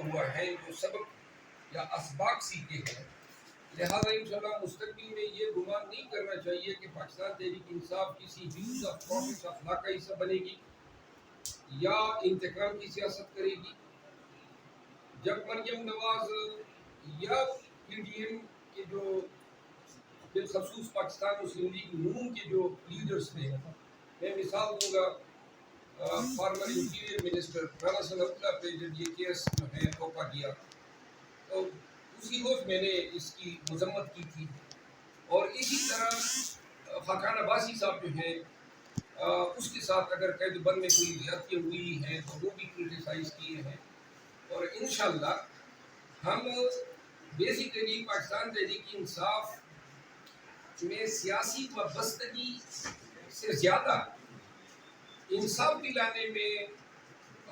ہوا ہے جو سبق یا اسباق سیکھے ہیں. لہٰذا انشاءاللہ مستقبل میں یہ گمان نہیں کرنا چاہیے کہ پاکستان تحریک انصاف کسی views of profit of law کا حصہ بنے گی یا انتقام کی سیاست کرے گی. جب مریم نواز یا پی ڈی ایم کے جو بالخصوص پاکستان مسلم لیگ نون کے جو لیڈرز تھے، میں مثال دوں گا فارمر انٹیریئر منسٹر رانا ثناء اللہ پہ جب یہ کیس جو ہے توپا کیا تو اسی روز میں نے اس کی مذمت کی تھی. اور اسی طرح خاقان عباسی صاحب جو ہیں اس کے ساتھ اگر قید بند میں کوئی زیادتیاں ہوئی ہیں تو وہ بھی کرٹیسائز کیے ہیں. اور انشاءاللہ ہم بیسیکلی پاکستان تحریک انصاف میں سیاسی وابستگی سے زیادہ انصاف دلانے میں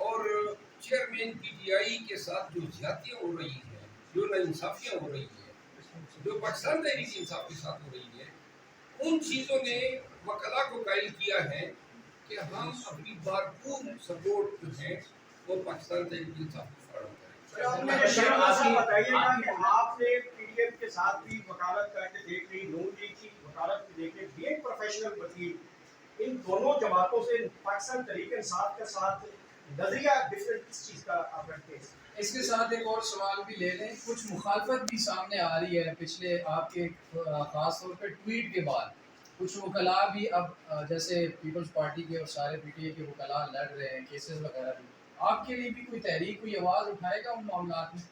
اور چیئرمین پی ٹی آئی کے ساتھ جو زیادتیاں ہو رہی ہیں، جو ناانصافیاں ہو رہی ہیں، جو پاکستان تحریک انصاف کے ساتھ ہو رہی ہیں، ان چیزوں نے وکلا کو قائل کیا ہے کہ ہم اپنی بھرپور سپورٹ جو ہے وہ پاکستان تحریک انصاف کو فراہم کریں. بتائیے گا کہ آپ نے پی ڈی ایم کے ساتھ بھی وکالت کر کے دیکھ لی، نون لیگ کی وکالت بھی دیکھ لی، بھی ایک پروفیشنل وکیل، ان دونوں جماعتوں سے پاکستان تحریک انصاف کے ساتھ نظریہ ڈفرینٹ کس چیز کا آپ رکھتے ہیں؟ اس کے ساتھ ایک اور سوال بھی لے لیں. کچھ مخالفت بھی سامنے آ رہی ہے پچھلے آپ کے خاص طور پہ ٹویٹ کے بعد. کچھ وکلاء بھی اب جیسے پیپلز پارٹی کے اور سارے پی ٹی اے کے وکلاء لڑ رہے ہیں کیسز وغیرہ بھی. آپ کے لیے بھی کوئی تحریک کوئی آواز اٹھائے گا ان معاملات میں؟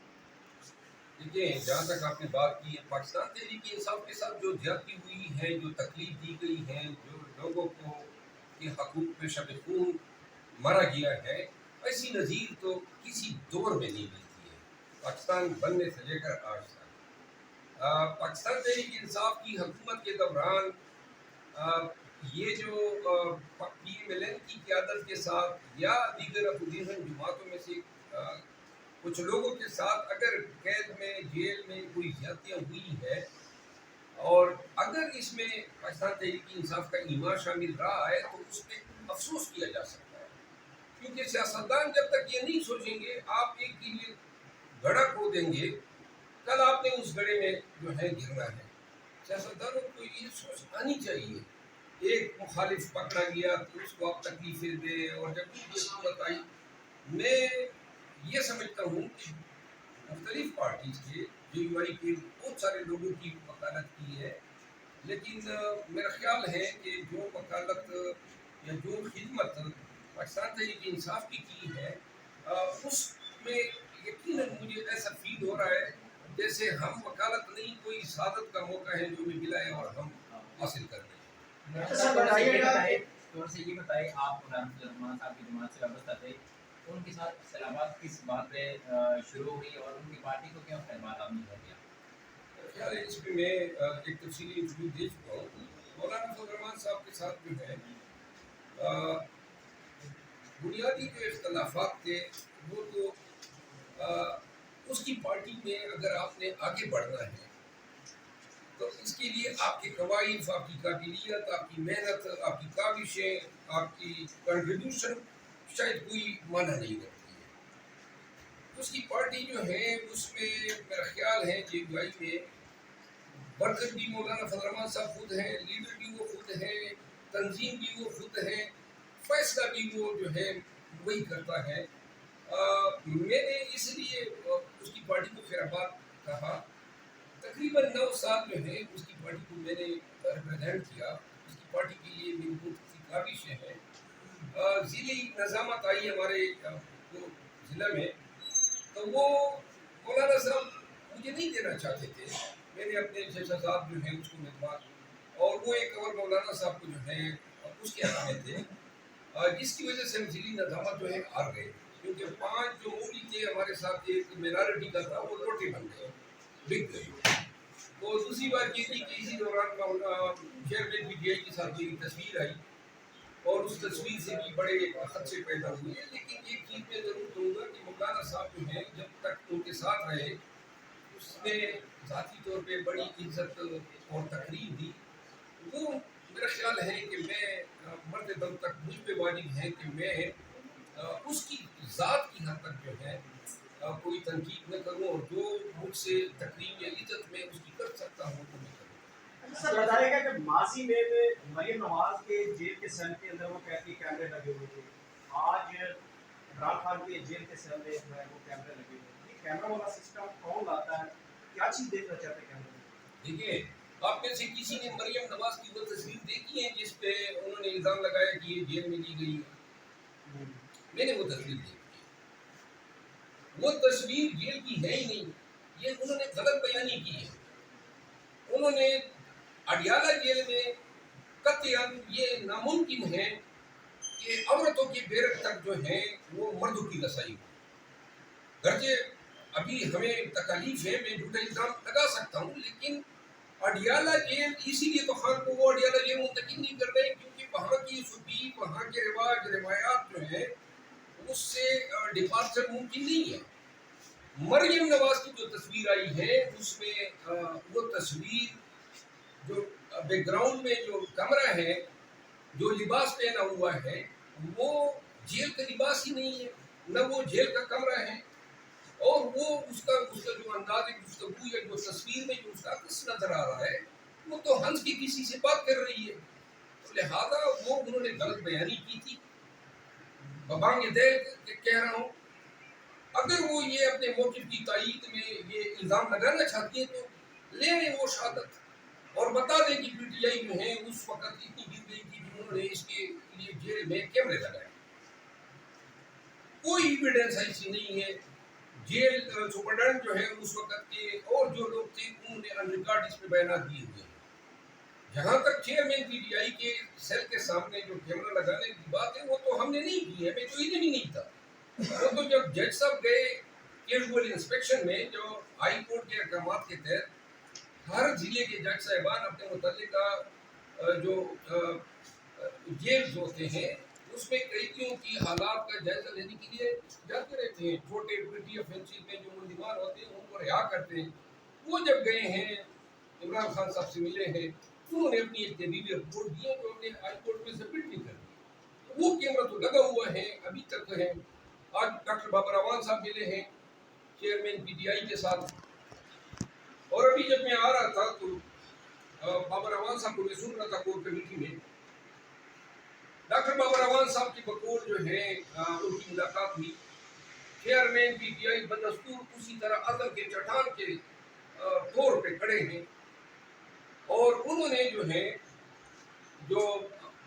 دیکھیں، جہاں تک آپ نے بات کی ہے پاکستان تحریک انصاف کے ساتھ جو زیادتی ہوئی ہے، جو تکلیف دی گئی ہے، جو لوگوں کو کے حقوق پہ شب خون مارا گیا ہے، ایسی نظیر تو کسی دور میں نہیں ملتی ہے پاکستان بننے سے لے کر آج تک. پاکستان تحریک انصاف کی حکومت کے دوران یہ جو پی ایم ایل این کی قیادت کے ساتھ یا دیگر اپوزیشن جماعتوں میں سے کچھ لوگوں کے ساتھ اگر قید میں جیل میں کوئی زیادتیاں ہوئی ہے اور اگر اس میں پاکستان تحریک انصاف کا ایمان شامل رہا ہے تو اس پہ افسوس کیا جا سکتا ہے. کیونکہ سیاستدان جب تک یہ نہیں سوچیں گے، آپ ایک کے لیے گڑھا کھو دیں گے، کل آپ نے اس گڑھے میں جو ہے گرنا ہے. سیاستدانوں کو یہ سوچ آنی چاہیے. ایک مخالف پکڑا گیا تو اس کو آپ تکلیفیں دیں، اور جب یہ صورت آئی، میں یہ سمجھتا ہوں کہ مختلف پارٹیز کے جو یو آئی کے بہت سارے لوگوں کی وکالت کی ہے، لیکن میرا خیال ہے کہ جو وکالت یا جو خدمت پاکستان تحریک انصاف کی ہے اس میں یقیناً مجھے ایسا فیل ہو رہا ہے جیسے ہم وکالت نہیں، کوئی سعادت کا موقع ہے جو ہمیں ملا ہے اور ہم حاصل کر رہے ہیں. تھوڑا سا یہ بتائیے، آپ رحمان صاحب کی جماعت سے وابستہ تھے، ان کے ساتھ اختلافات کس بات پہ شروع ہوئی اور ان کی پارٹی کو کیا اختلافات آپ نے کر دیا؟ خیال ہے اس پہ میں ایک تفصیلی انٹرویو دے چکا ہوں. مولانا فضل الرحمان صاحب کے ساتھ جو ہے بنیادی جو اختلافات تھے وہ تو اس کی پارٹی میں اگر آپ نے آگے بڑھنا ہے تو اس کے لیے آپ کے قواعد، آپ کی قابلیت، آپ کی محنت، آپ کی کاوشیں، آپ کی کنٹریبیوشن شاید کوئی معنی نہیں رکھتی ہے. اس کی پارٹی جو ہے اس میں میرا خیال ہے کہ یو آئی میں برکت بھی مولانا فضل الرحمان صاحب خود ہیں، لیڈر بھی وہ خود ہیں، تنظیم بھی وہ خود ہیں، فیصلہ بھی وہ جو ہے وہی کرتا ہے. میں نے اس لیے اس کی پارٹی کو خیر آباد کہا. تقریباً 9 سال جو ہے اس کی پارٹی کو میں نے ریپرزینٹ کیا. اس کی پارٹی کے لیے میری بہت سی کاوشیں ہیں. ضلعی نظامت آئی ہمارے ضلع میں تو وہ مولانا صاحب مجھے نہیں دینا چاہتے تھے. میں نے اپنے شہزاد جو ہے اس کو ملوا، اور وہ ایک اور مولانا صاحب کو جو ہے اس کے حق میں تھے، جس کی وجہ سے ہم ضلعی نظامت جو ہے ہار گئے. کیونکہ 5 جو مولی تھے ہمارے ساتھ ایک مینارٹی کا تھا، وہ لوٹے بن گئے، بک گئے. تو دوسری بات یہ تھی کہ اسی دوران چیئرمین پی ٹی آئی کے ساتھ میری تصویر آئی اور اس تصویر سے بھی بڑے خدشے پیدا ہوئے. لیکن ایک چیز میں ضرور کہوں گا کہ مولانا صاحب جو ہیں جب تک ان کے ساتھ رہے اس نے ذاتی طور پہ بڑی عزت اور تقریب دی. وہ میرا خیال ہے کہ میں مرتے دم تک مجھ پہ واجب ہے کہ میں اس کی ذات کی حد تک جو ہے کوئی تنقید نہ کروں، اور جو مجھ سے تقریم یا عزت میں اس کی کر سکتا ہوں تو میں کروں۔ سر بتائیے گا کہ ماضی میں مریم نواز کے جیل کے سیل کے اندر وہ کہتی کیمرے لگے ہوئے تھے، آج عمران خان کے جیل کے سیل میں جو ہے وہ کیمرے لگے ہوئے ہیں، یہ کیمرہ والا سسٹم کون لاتا ہے، کیا چیز دیکھنا چاہتے ہیں کیمرے میں؟ دیکھیے، آپ میں سے کسی نے مریم نواز کی وہ تصویر دیکھی ہے جس پہ انہوں نے الزام لگایا کہ یہ جیل میں لی گئی ہے؟ میں نے وہ تصویر دیکھی ہے، وہ تصویر جیل کی ہے ہی نہیں، یہ انہوں نے غلط بیانی کی ہے۔ انہوں نے اڈیالہ جیل میں قطعاً یہ ناممکن ہے کہ عورتوں کی بیرک تک جو ہیں وہ مردوں کی رسائی ہو، گرچہ ابھی ہمیں تکالیف ہے، میں جھوٹا الزام لگا سکتا ہوں، لیکن اڈیالہ جیل اسی لیے تو خان کو وہ اڈیالہ جیل منتقل نہیں کر رہے کیونکہ وہاں کی سبھی، وہاں کے رواج روایات جو ہیں اس سے ڈپارچر ممکن نہیں ہے۔ مریم نواز کی جو تصویر آئی ہے اس میں وہ تصویر جو بیک گراؤنڈ میں جو کمرہ ہے، جو لباس پہنا ہوا ہے، وہ جیل کا لباس ہی نہیں ہے، نہ وہ جیل کا کمرہ ہے، اور وہ اس کا جو انداز گفتگو یا جو تصویر میں جو اس کا عکس نظر آ رہا ہے وہ تو ہنس کی کسی سے بات کر رہی ہے، تو لہذا وہ انہوں نے غلط بیانی کی تھی۔ ببانگ دل کہہ رہا ہوں، اگر وہ یہ اپنے موقف کی تائید میں یہ الزام لگانا چاہتی ہیں تو لے آئیں وہ شہادت، اور بتا دیں کہ پی ٹی آئی جو ہے اس وقت اتنی گر گئی تھی کہ انہوں نے اس کے لیے جیل میں کیمرے لگائے۔ کوئی ایویڈنس ایسی نہیں ہے۔ جیل سپرڈنٹ جو ہے اس وقت کے اور جو لوگ تھے انہوں نے ان ریکارڈ اس پہ بیانات دیے ہوئے ہیں۔ جہاں تک چیئرمین پی ٹی آئی کے سیل کے سامنے جو کیمرہ لگانے کی بات ہے وہ تو ہم نے نہیں کی ہے، ہمیں تو علم ہی نہیں تھا۔ وہ تو جب جج صاحب گئے کیجول انسپیکشن میں، جو ہائی کورٹ کے احکامات کے تحت ہر ضلع کے جج صاحبان اپنے متعلقہ جو جیل ہوتے ہیں اس میں قیدیوں کی حالات کا جائزہ لینے کے لیے جاتے رہتے ہیں، چھوٹے پریٹی آفینسز میں جو ملزمان ہوتے ہیں ان کو رہا کرتے ہیں۔ وہ جب گئے ہیں عمران خان صاحب سے ملے ہیں، انہوں نے اپنی ایک تحریری رپورٹ دی ہے جو ہم نے ہائی کورٹ میں سبمٹ بھی کر دی۔ وہ کیمرہ تو لگا ہوا ہے، ابھی تک ہے۔ آج ڈاکٹر بابر اعوان صاحب ملے ہیں چیئرمین پی ٹی آئی کے ساتھ، اور ابھی جب میں آ رہا تھا تو بابر اعوان صاحب کو میں سن رہا تھا کور کمیٹی میں، ڈاکٹر بابر اعوان صاحب کی بقول جو ہے ان کی ملاقات ہوئی۔ چیئرمین پی ٹی آئی بدستور اسی طرح عدل کے چٹان کے طور پہ کھڑے ہیں، اور انہوں نے جو ہے جو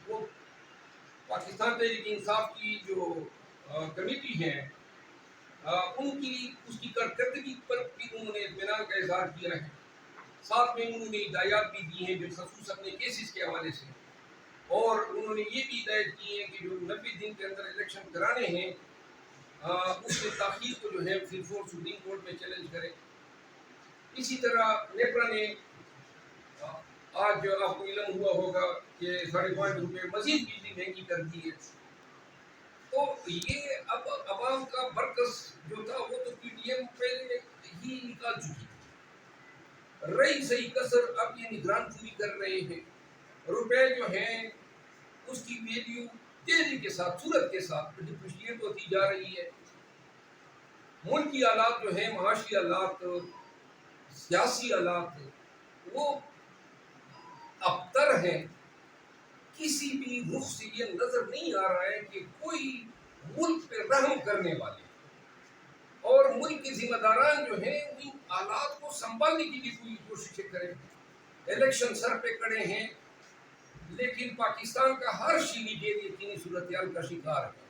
وہ پاکستان تحریک انصاف کی جو کمیٹی ہے ان کی اس کی کارکردگی پر بھی انہوں نے اطمینان کا اظہار کیا ہے۔ ساتھ میں انہوں نے ہدایات بھی دی ہیں بالخصوص اپنے کیسز کے حوالے سے، اور انہوں نے یہ بھی ہدایت کی ہے کہ جو 90 دن کے اندر الیکشن کرانے ہیں اس میں تاخیر کو جو ہے پھر سپریم کورٹ میں چیلنج کرے۔ اسی طرح نیپرا نے آج جو آپ کو علم ہوا ہوگا کہ 5.5 روپے مزید بجلی مہنگی کر دی ہے۔ تو یہ اب عوام کا مرکز جو تھا وہ تو پی ٹی ایم پہلے ہی نکال چکی تھی، رہی صحیح کسر اب یہ نگران پوری کر رہے ہیں۔ روپے جو ہیں اس کی ویلیو تیزی کے ساتھ، صورت کے ساتھ ڈپریشیٹ ہوتی جا رہی ہے۔ ملکی حالات جو ہیں، معاشی حالات، سیاسی حالات، وہ ابتر ہیں۔ کسی بھی رخ سے یہ نظر نہیں آ رہا ہے کہ کوئی ملک پہ رحم کرنے والے اور ملک کے ذمہ داران جو ہیں ان حالات کو سنبھالنے کی بھی کوئی کوششیں کریں۔ الیکشن سر پہ کھڑے ہیں لیکن پاکستان کا ہر شیلی غیر یقینی صورتحال کا شکار ہے۔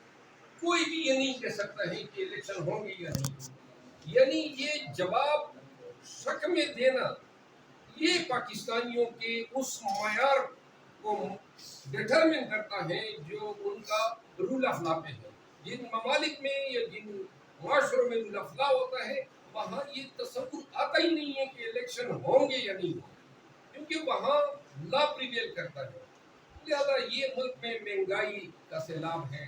کوئی بھی یہ نہیں کہہ سکتا ہے کہ الیکشن ہوں گے یا نہیں، یعنی یہ جواب شک میں دینا یہ پاکستانیوں کے اس معیار کو ڈٹرمن کرتا ہے جو ان کا رول آف لا پہ ہے۔ جن ممالک میں یا جن معاشروں میں رول آف لا ہوتا ہے وہاں یہ تصور آتا ہی نہیں ہے کہ الیکشن ہوں گے یا نہیں ہوں گے، کیونکہ وہاں لا پریویل کرتا ہے۔ لہذا یہ ملک میں مہنگائی کا سیلاب ہے،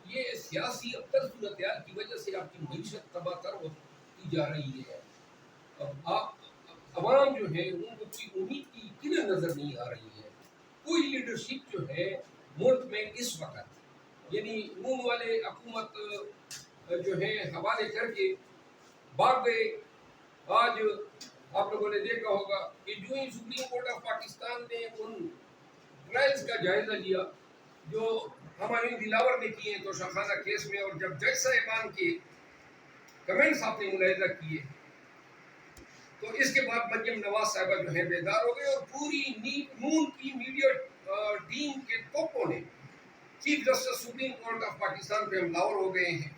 یہ سیاسی ابتر صورتحال کی وجہ سے آپ کی معیشت تباہ تر ہوتی جا رہی ہے۔ اب عوام جو ہے ان کو کوئی امید کی کرن نظر نہیں آ رہی ہے۔ کوئی لیڈرشپ جو ہے ملک میں اس وقت، یعنی نون والے حکومت جو ہیں حوالے کر کے بھاگ گئے. آج آپ لوگوں نے دیکھا ہوگا کہ جو ہی سپریم کورٹ آف پاکستان نے ان ٹرائلز کا جائزہ لیا جو ہمایوں دلاور نے کیے ہیں توشہ خانہ کیس میں, اور جب جج صاحبان کے کمنٹس آپ نے ملاحظہ کیے تو اس کے بعد مریم نواز صاحبہ جو ہیں بیدار ہو گئے, اور پوری نون کی میڈیا ٹیم کے توپوں نے chief justice supreme court of Pakistan پہ حملہ ہو گئے ہیں.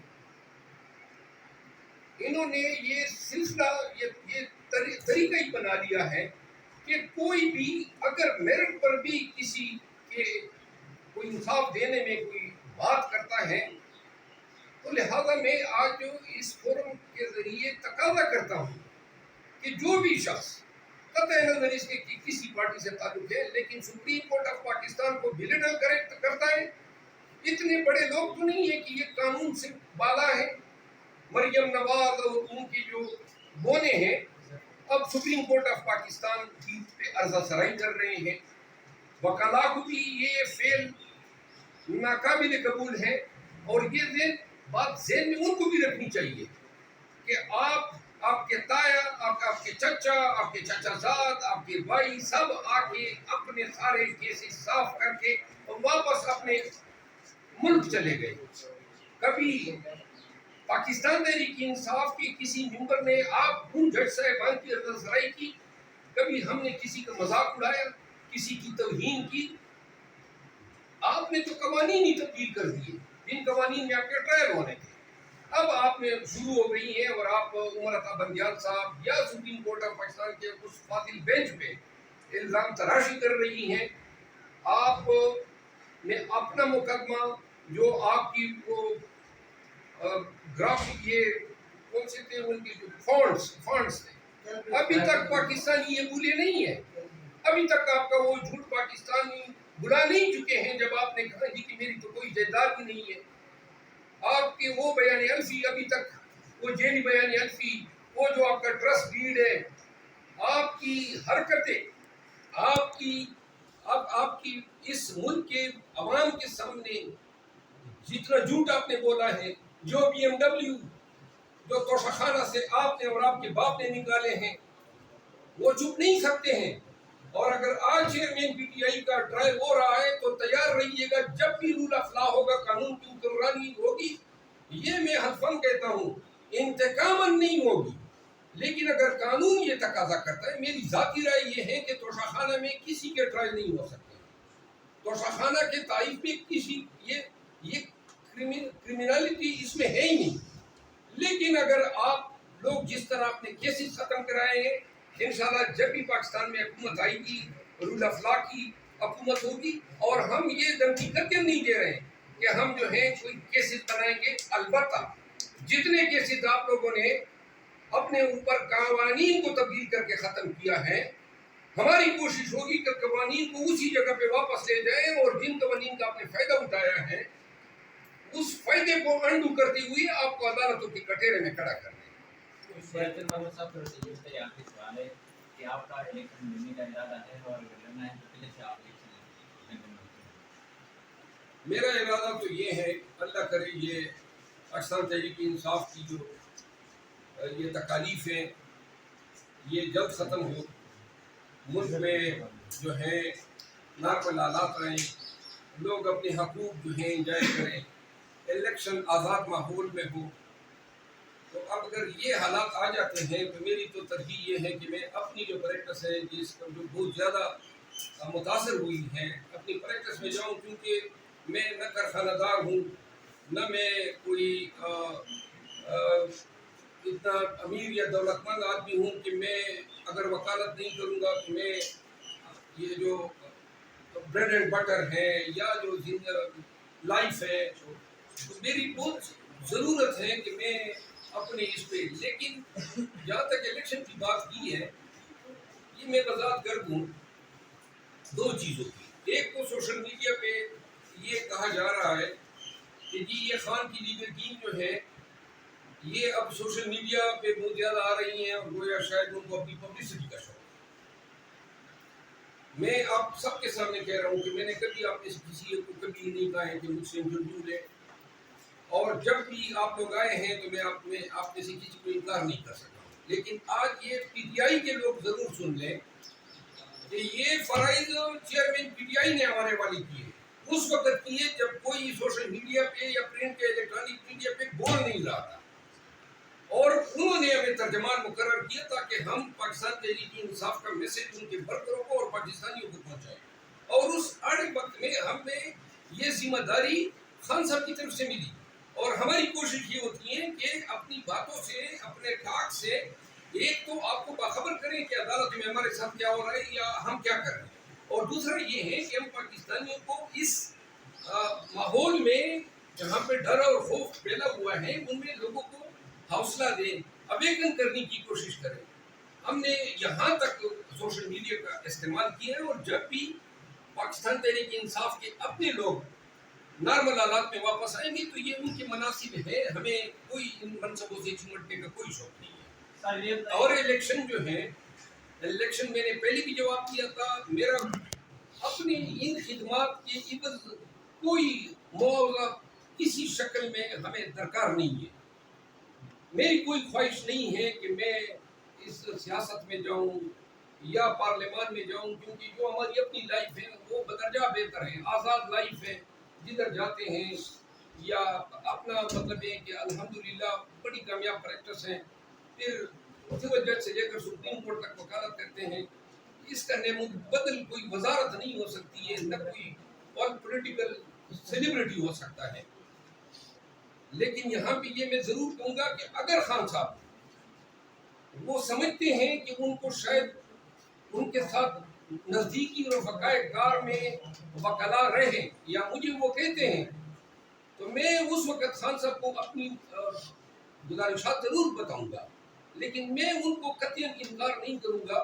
انہوں نے یہ سلسلہ یہ طریقہ ہی بنا لیا ہے کہ کوئی بھی اگر میرٹ پر بھی کسی کے کوئی انصاف دینے میں کوئی بات کرتا ہے تو لہذا میں آج جو اس فورم کے ذریعے تقاضا کرتا ہوں کہ جو بھی شخص قطع نظر اس کے کسی پارٹی سے تعلق ہے لیکن سپریم کورٹ آف پاکستان کو بلیٹل کرتا ہے, اتنے بڑے لوگ تو نہیں ہے کہ یہ قانون سے بالا ہے. مریم نواز اور ان کی جو بونے ہیں اب سپریم کورٹ آف پاکستان کی پہ عرضہ سرائی کر رہے ہیں. وکلاء کو بھی یہ فعل ناقابل قبول ہے, اور یہ بات ذہن میں ان کو بھی رکھنی چاہیے کہ آپ کے تایا, آپ کے چچا, آپ کے چچا زاد, آپ کے بھائی سب آ کے اپنے سارے کیسز صاف کر کے اور واپس اپنے ملک چلے گئے. کبھی پاکستان تحریک انصاف کے کسی ممبر نے آپ ان جج صاحبان کی عرض سرائی کی, کبھی ہم نے کسی کا مذاق اڑایا, کسی کی توہین کی؟ آپ نے تو قوانین ہی تبدیل کر دیے جن قوانین میں آپ کے ٹرائل ہونے تھے. اب آپ میں شروع ہو گئی ہیں اور آپ عمر عطا بندیال صاحب یا سپریم کورٹ آف پاکستان کے اس فاضل بینچ پہ الزام تراشی کر رہی ہیں. آپ نے اپنا مقدمہ جو آپ کی وہ گرافک یہ کون سے تھے ان کے جو فانڈس تھے, ابھی تک پاکستانی یہ بھولے نہیں ہیں. ابھی تک آپ کا وہ جھوٹ پاکستانی بلا نہیں چکے ہیں جب آپ نے کہا جی کہ میری تو کوئی جائیداد بھی نہیں ہے. آپ کے وہ بیان الفی ابھی تک وہ جیلی بیان الفی, وہ جو آپ کا ٹرسٹ ڈیڈ ہے, آپ کی حرکتیں, آپ کی اس ملک کے عوام کے سامنے جتنا جھوٹ آپ نے بولا ہے, جو BMW جو توشہ خانہ سے آپ نے اور آپ کے باپ نے نکالے ہیں وہ چپ نہیں سکتے ہیں. اور اگر آج چیئرمین پی ٹی آئی کا ٹرائل ہو رہا ہے تو تیار رہیے گا, جب بھی رول آف لا ہوگا, قانون کی حکمرانی ہوگی, یہ میں حتفاً کہتا ہوں انتقاماً نہیں ہوگی, لیکن اگر قانون یہ تقاضا کرتا ہے, میری ذاتی رائے یہ ہے کہ توشہ خانہ میں کسی کے ٹرائل نہیں ہو سکتے. توشہ خانہ کے طائف میں کسی یہ کرمینالٹی اس میں ہے ہی نہیں. لیکن اگر آپ لوگ جس طرح اپنے کیسز ختم کرائے ہیں, انشاءاللہ جب بھی پاکستان میں حکومت آئے گی, رول آف لا کی حکومت ہوگی, اور ہم یہ دھمکی کر کے نہیں دے رہے ہیں کہ ہم جو ہیں کوئی کیسز بنائیں گے. البتہ جتنے کیسز آپ لوگوں نے اپنے اوپر قوانین کو تبدیل کر کے ختم کیا ہے, ہماری کوشش ہوگی کہ قوانین کو اسی جگہ پہ واپس لے جائیں, اور جن قوانین کا آپ نے فائدہ اٹھایا ہے اس فائدے کو انڈو کرتے ہوئے آپ کو عدالتوں کے کٹہرے میں کھڑا کر دیں. سوال ہے کہ آپ کا الیکشن لڑنے کا ارادہ ہے اور لڑنا ہے تو پہلے سے آپ الیکشن. میرا ارادہ تو یہ ہے, اللہ کرے یہ پاکستان تحریک انصاف کی جو یہ تکالیف ہیں یہ جلد ختم ہو, ملک میں جو ہے نارمل حالات رہیں, لوگ اپنے حقوق جو ہیں انجوائے کریں, الیکشن آزاد ماحول میں ہو. تو اب اگر یہ حالات آ جاتے ہیں تو میری تو ترجیح یہ ہے کہ میں اپنی جو پریکٹس ہے جس پر جو بہت زیادہ متاثر ہوئی ہے اپنی پریکٹس میں جاؤں, کیونکہ میں نہ کارخانہ دار ہوں, نہ میں کوئی اتنا امیر یا دولت مند آدمی ہوں کہ میں اگر وکالت نہیں کروں گا تو میں یہ جو بریڈ اینڈ بٹر ہے یا جو لائف ہے, تو میری بہت ضرورت ہے کہ میں اپنے اس پہ, لیکن جہاں تک الیکشن کی بات کی ہے یہ میں وضاحت کر دوں دو چیزوں کی. ایک تو سوشل میڈیا پہ یہ کہا جا رہا ہے کہ جی یہ خان کی لیگل ٹیم جو ہے یہ اب سوشل میڈیا پہ بہت زیادہ آ رہی ہیں, اور گویا شاید ان کو اپنی پبلسٹی کا شوق ہے. میں آپ سب کے سامنے کہہ رہا ہوں کہ میں نے کبھی آپ میں سے کسی کو کبھی نہیں کہا ہے کہ مجھ سے انٹرویو لے, اور جب بھی آپ لوگ آئے ہیں تو میں آپ میں سے کسی کو انکار نہیں کر سکتا ہوں. لیکن آج یہ پی ٹی آئی کے لوگ ضرور سن لیں کہ یہ فرائض چیئرمین پی ٹی آئی نے ہمارے والے کیے اس وقت کیے جب کوئی سوشل میڈیا پہ یا پرنٹ یا الیکٹرانک میڈیا پہ بول نہیں رہا تھا, اور انہوں نے ہمیں ترجمان مقرر کیا تاکہ ہم پاکستان تحریک انصاف کا میسج ان کے برکروں کو اور پاکستانیوں کو پہنچائیں. اور اس آڑے وقت میں ہمیں یہ ذمہ داری خان صاحب کی طرف سے ملی, اور ہماری کوشش یہ ہوتی ہے کہ اپنی باتوں سے, اپنے ٹاک سے ایک تو آپ کو باخبر کریں کہ عدالت میں ہمارے ساتھ کیا ہو رہا ہے یا ہم کیا کر رہے ہیں, اور دوسرا یہ ہے کہ ہم پاکستانیوں کو اس ماحول میں جہاں پہ ڈر اور خوف پھیلا ہوا ہے ان میں لوگوں کو حوصلہ دیں, اویکن کرنے کی کوشش کریں. ہم نے یہاں تک سوشل میڈیا کا استعمال کیا ہے, اور جب بھی پاکستان تحریک انصاف کے اپنے لوگ نارمل حالات میں واپس آئیں گے تو یہ ان کے مناسب ہے, ہمیں کوئی ان منصبوں سے چمٹنے کا کوئی شوق نہیں ہے. اور الیکشن جو ہے, الیکشن میں نے پہلے بھی جواب دیا تھا, میرا اپنی ان خدمات کے عوض کوئی معاوضہ کسی شکل میں ہمیں درکار نہیں ہے. میری کوئی خواہش نہیں ہے کہ میں اس سیاست میں جاؤں یا پارلیمان میں جاؤں, کیونکہ جو ہماری اپنی لائف ہے وہ بدرجہ بہتر ہے, آزاد لائف ہے, جدھر جاتے ہیں یا اپنا مطلب ہے کہ الحمدللہ بڑی کامیاب پریکٹس ہیں, پھر سول جج سے لے کر سپریم کورٹ تک وکالت کرتے ہیں. اس کا بدل کوئی وزارت نہیں ہو سکتی ہے, نہ کوئی اور پولیٹیکل سیلیبریٹی ہو سکتا ہے. لیکن یہاں پہ یہ میں ضرور کہوں گا کہ اگر خان صاحب وہ سمجھتے ہیں کہ ان کو شاید ان کے ساتھ نزدیکی اور وقائع کار میں وکلا رہے یا مجھے وہ کہتے ہیں, تو میں اس وقت خان صاحب کو اپنی گزارشات ضرور بتاؤں گا, لیکن میں ان کو قطعاً انکار نہیں کروں گا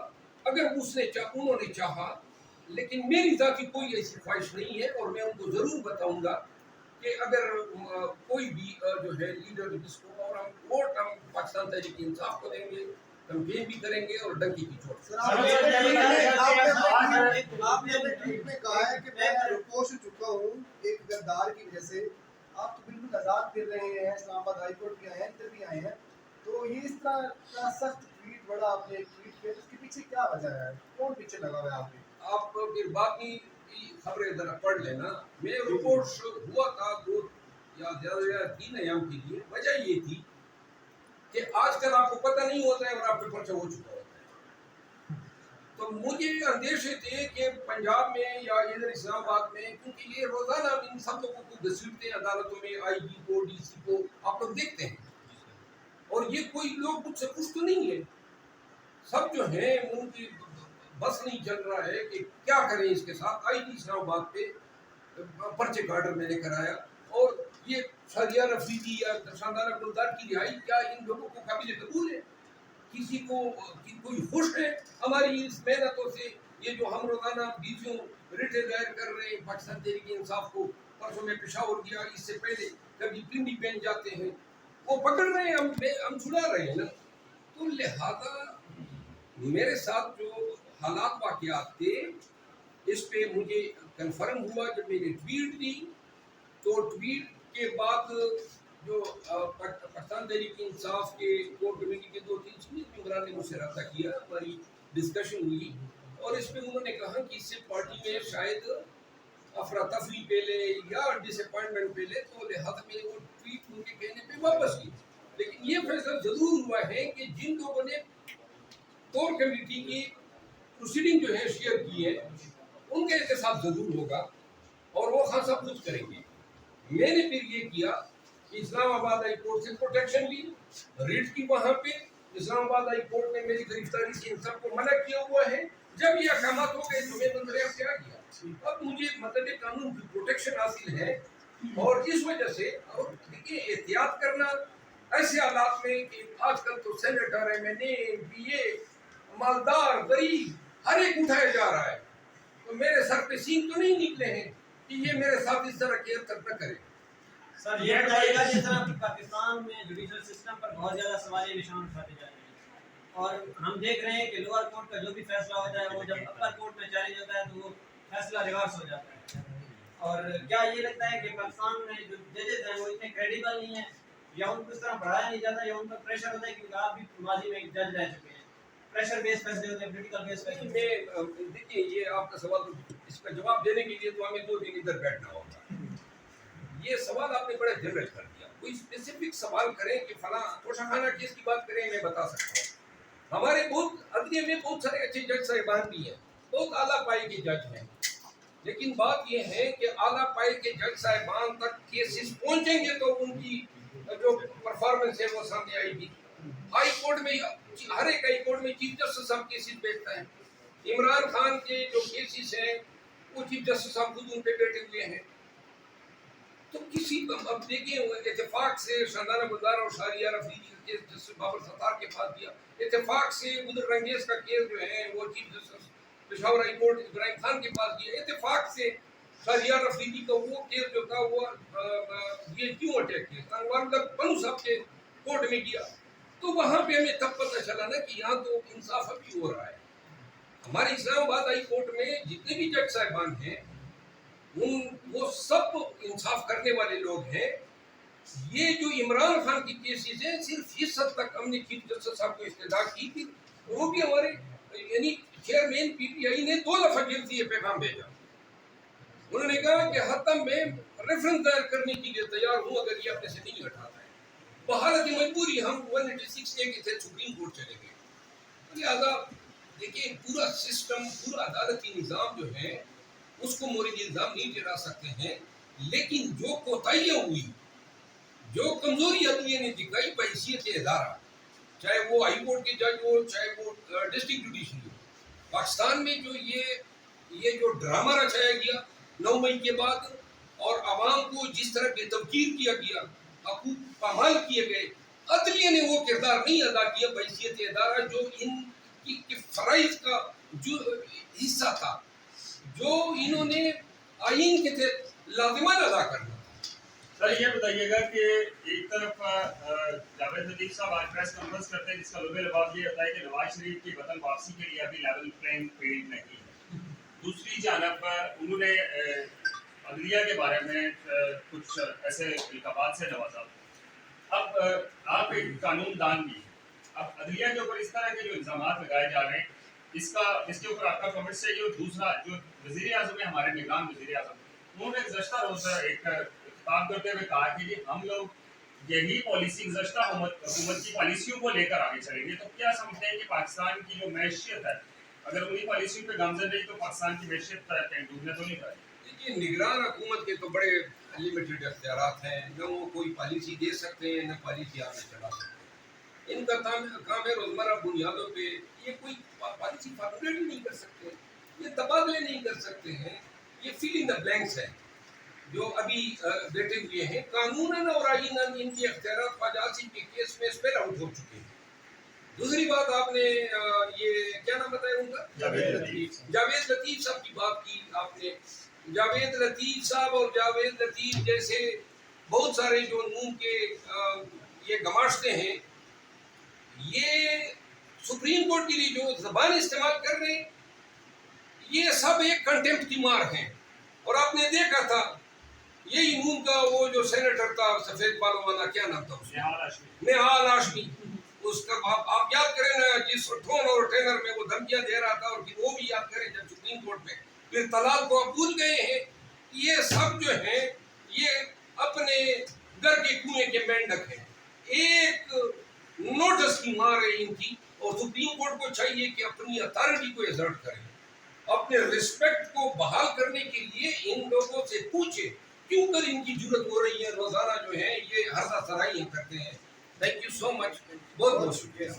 اگر انہوں نے چاہا. لیکن میری ذاتی کوئی ایسی خواہش نہیں ہے, اور میں ان کو ضرور بتاؤں گا کہ اگر کوئی بھی جو ہے لیڈر جس کو, اور ہم ووٹ ہم پاکستان تحریک انصاف کو دیں گے, کمپین بھی کریں گے اور ڈنکی بھی چھوڑ دیں گے. آپ نے اپنے ٹویٹ میں کہا ہے کہ میں روپوش ہو چکا ہوں ایک غدار کی وجہ سے. آپ تو بالکل آزاد پھر رہے ہیں, اسلام آباد ہائی کورٹ بھی آئے ہیں, ادھر بھی آئے ہیں, تو یہ اس طرح کا سخت ٹویٹ بڑا آپ نے ٹویٹ کیا, اس کے پیچھے کیا وجہ ہے, کون پیچھے لگا ہوا ہے آپ کے؟ آپ پھر باقی خبریں ذرا پڑھ لینا. میں رپورٹ ہوا تھا 2 یا زیادہ 3 ایام کے لیے. وجہ یہ تھی کہ آج کل آپ کو پتہ نہیں ہوتا ہے اور آپ پہ پرچہ ہو چکا ہوتا ہے, تو مجھے اندیشے تھے کہ پنجاب میں یا ادھر اسلام آباد میں, کیونکہ یہ روزانہ ان سب لوگوں کو گھسیٹتے ہیں عدالتوں میں, آئی جی کو, ڈی سی کو, آپ لوگ دیکھتے ہیں, اور یہ کوئی لوگ مجھ سے خوش تو نہیں ہے, سب جو ہیں ان کی بس نہیں چل رہا ہے کہ کیا کریں اس کے ساتھ. آئی جی اسلام آباد پہ پرچے کا آرڈر میں نے کرایا, اور یہ شادیہ رفیقی یا شاندانہ گلدار کی رہائی کیا ان لوگوں کو قابل قبول ہے؟ کسی کو کوئی خوش ہے ہماری اس محنتوں سے؟ یہ جو ہم روزانہ بیچوں ریٹے دائر کر رہے ہیں پاکستان تحریک انصاف کو, پرسوں میں پشاور گیا, اس سے پہلے کبھی پنڈی پہن جاتے ہیں, وہ پکڑ رہے ہیں, ہم چھڑا رہے ہیں نا. تو لہذا میرے ساتھ جو حالات واقعات تھے اس پہ مجھے کنفرم ہوا جب میں نے ٹویٹ دی. تو ٹویٹ کے بعد جو پاکستان تحریک انصاف کے کور کمیٹی کے 2-3 سینئر ممبران نے مجھ سے رابطہ کیا, ہماری ڈسکشن ہوئی, اور اس میں انہوں نے کہا کہ اس سے پارٹی میں شاید افراتفری پھیلے یا ڈس اپوائنٹمنٹ پھیلے, تو لہٰذا میں نے وہ ٹویٹ ان کے کہنے پہ واپس لی. لیکن یہ فیصلہ ضرور ہوا ہے کہ جن لوگوں نے کور کمیٹی کی پروسیڈنگ جو ہے شیئر کی ہے ان کے احتساب ضرور ہوگا, اور وہ خان صاحب کچھ کریں گے. میں نے پھر یہ کیا کہ اسلام آباد ہائی کورٹ سے پروٹیکشن لی, ریٹ کی وہاں پہ اسلام آباد ہائی کورٹ نے میری گرفتاری سے ان سب کو منع کیا ہوا ہے. جب یہ احکامات ہو گئے تو میں دریافت کیا گیا. اب مجھے مطلب قانون کی پروٹیکشن حاصل ہے, اور اس وجہ سے دیکھیے احتیاط کرنا ایسے حالات میں کہ آج کل تو senator M N A M P A مالدار غریب ہر ایک اٹھایا جا رہا ہے, تو میرے سر پہ سینگ تو نہیں نکلے ہیں کہ یہ میرے ساتھ اس طرح کی حرکت نہ کرے. سر یہ بتائیے گا جس طرح پاکستان میں جوڈیشل سسٹم پر بہت زیادہ سوالیہ نشان اٹھاتے جا رہے ہیں, اور ہم دیکھ رہے ہیں کہ لوور کورٹ کا جو بھی فیصلہ ہوتا ہے وہ جب اپر کورٹ میں چیلنج ہوتا ہے تو وہ فیصلہ ریورس ہو جاتا ہے. اور کیا یہ لگتا ہے کہ پاکستان میں جو ججز ہیں وہ اتنے کریڈیبل نہیں ہیں، یا ان کو اس طرح پڑھایا نہیں جاتا، یا ان پر پریشر ہوتا ہے کیونکہ آپ بھی ماضی میں ایک جج رہ چکے ہیں، پریشر بیس فیصلے ہوتے ہیں، پولیٹیکل بیس فیصلے ہوتے ہیں؟ میں دیکھیے یہ آپ کا سوال، اس کا جواب دینے کے لیے تو ہمیں 2 دن ادھر بیٹھنا ہوگا. یہ سوال آپ نے بڑا جنرل کر دیا. کوئی اسپیسیفک سوال کریں کہ فلاں توشہ خانہ کیس کی بات کریں، میں بتا سکتا ہوں. ہمارے بہت عدلیہ میں بہت سارے اچھے جج صاحبان بھی ہیں، بہت اعلیٰ پائے کے جج ہیں، لیکن بات یہ ہے کہ اعلیٰ پائے کے جج صاحبان تک کیسز پہنچیں گے تو ان کی جو پرفارمنس ہے وہ سامنے آئے گی. ہائی کورٹ میں ہر ایک ہائی کورٹ میں چیف جسٹس صاحب کیسز بیٹھتا ہے. عمران خان کے جو کیسز ہیں وہ چیف جسٹس صاحب خود ان پہ بیٹھے ہوئے ہیں. تو کسی اب دیکھیں اتفاق سے شاہدانہ گلزار اور شہریہ رفیقی کا کیس جسٹس بابر ستار کے پاس دیا، اتفاق سے بدر رنگیز کا کیس جو ہے وہ chief justice Peshawar high court Ibrahim Khan کے پاس دیا، اتفاق سے شہریہ رفیقی کا وہ کیس جو تھا وہ یہ کیوں اٹیک کیس انوار بنو صاحب کے کورٹ میں گیا. تو وہاں پہ ہمیں تب پتہ چلا نا کہ یہاں تو انصاف ابھی ہو رہا ہے. ہمارے اسلام آباد ہائی کورٹ میں جتنے بھی جج صاحبان ہیں وہ سب انصاف کرنے والے لوگ ہیں. یہ جو عمران خان کی کیسز ہیں صرف اس حد تک ہم نے چیف جسٹس صاحب کو استدعا کی تھی، وہ بھی ہمارے یعنی چیئرمین پی ٹی آئی نے 2 دفعہ جیل سے یہ پیغام بھیجا. انہوں نے کہا کہ حتم میں ریفرنس دائر کرنے کے لیے تیار ہوں اگر یہ اپنے سے نہیں ہٹاتا ہے. بحالت مجبوری ہم 186A کے تحت سپریم کورٹ چلے گئے. لہٰذا دیکھیں پورا سسٹم، پورا عدالتی نظام جو ہے اس کو مورد الزام نہیں ٹھہرا سکتے ہیں، لیکن جو کوتاہیاں ہوئی، جو کمزوری عدلیہ نے دکھائی بحیثیت ادارہ، چاہے وہ ہائی کورٹ کے جج ہو چاہے وہ ڈسٹرکٹ جوڈیشری ہو، پاکستان میں جو یہ جو ڈرامہ رچایا گیا 9 مئی کے بعد اور عوام کو جس طرح بے توقیر کیا گیا، حقوق پامال کیے گئے، عدلیہ نے وہ کردار نہیں ادا کیا بحیثیت ادارہ جو ان کی فرائض کا جو حصہ تھا، جو انہوں نے آئین کے تحت لازمان ادا کرنا. سر یہ بتائیے گا کہ ایک طرف جاوید لطیف صاحب آج پریس کانفرنس کرتے ہیں جس کا لب لباب یہ ہوتا ہے کہ نواز شریف کی وطن واپسی کے لیے ابھی لیول پلینگ فیلڈ نہیں ہے. دوسری جانب انہوں نے عدلیہ کے بارے میں کچھ ایسے القابات سے نوازا. اب آپ ایک قانون دان بھی، اب عدلیہ کے اوپر اس طرح کے جو الزامات لگائے جا رہے ہیں اس کے اوپر آپ کا کمنٹ چاہیے. اور دوسرا جو وزیر اعظم ہے، ہمارے نظام وزیر اعظم، انہوں نے گزشتہ روز ایک خطاب کرتے ہوئے کہا کہ جی ہم لوگ یہی پالیسی گزشتہ حکومت کی پالیسیوں کو لے کر آگے چلیں گے. تو کیا سمجھتے ہیں کہ پاکستان کی جو معیشت ہے اگر انہیں پالیسیوں پہ گامزن رہی تو پاکستان کی معیشت کہیں ڈوبنے تو نہیں پائے؟ دیکھیے نگران حکومت کے تو بڑے لمیٹڈ اختیارات ہیں، نہ وہ کوئی پالیسی دے سکتے ہیں نہ پالیسی آگے چلا سکتے ہیں. ان کا کام ہے روزمرہ بنیادوں پہ، یہ کوئی پالیسی فارمولیٹ نہیں کر سکتے، یہ تبادلے نہیں کر سکتے ہیں، یہ فل ان دا بلینکس ہے جو ابھی بیٹھے ہوئے ہیں. قانوناً اور آئیناً ان کے اختیارات خواجہ آصف کے کیس میں اسپیل آؤٹ ہو چکے ہیں. دوسری بات آپ نے یہ کیا نام بتایا ان کا؟ جاوید لطیف صاحب کی بات کی آپ نے. جاوید لطیف صاحب اور جاوید لطیف جیسے بہت سارے جو نون کے یہ گماشتے ہیں، یہ سپریم کورٹ کے لیے جو زبان استعمال کر رہے ہیں یہ سب ایک کنٹمپٹ کی مار ہیں. اور آپ نے دیکھا تھا یہی نون کا وہ جو سینیٹر تھا سفید بالوں والا، کیا نام تھا اس کا؟ نہال ہاشمی. اس کا آپ یاد کریں نا جس ٹون اور ٹینر میں وہ دھمکیاں دے رہا تھا، اور پھر وہ بھی یاد کریں جب سپریم کورٹ میں پھر طلاق کو آپ بھول گئے ہیں. یہ سب جو ہیں یہ اپنے گھر کے کنویں کے مینڈک ہیں. ایک نوٹس کی مار ہے ان کی، اور سپریم کورٹ کو چاہیے کہ اپنی اتھارٹی کو ایزرٹ کریں، اپنے ریسپیکٹ کو بحال کرنے کے لیے ان لوگوں سے پوچھیں کیوں کر ان کی جرت ہو رہی ہے روزانہ جو ہے یہ ہرزہ سرائیاں کرتے ہیں. تھینک یو سو مچ، بہت بہت شکریہ.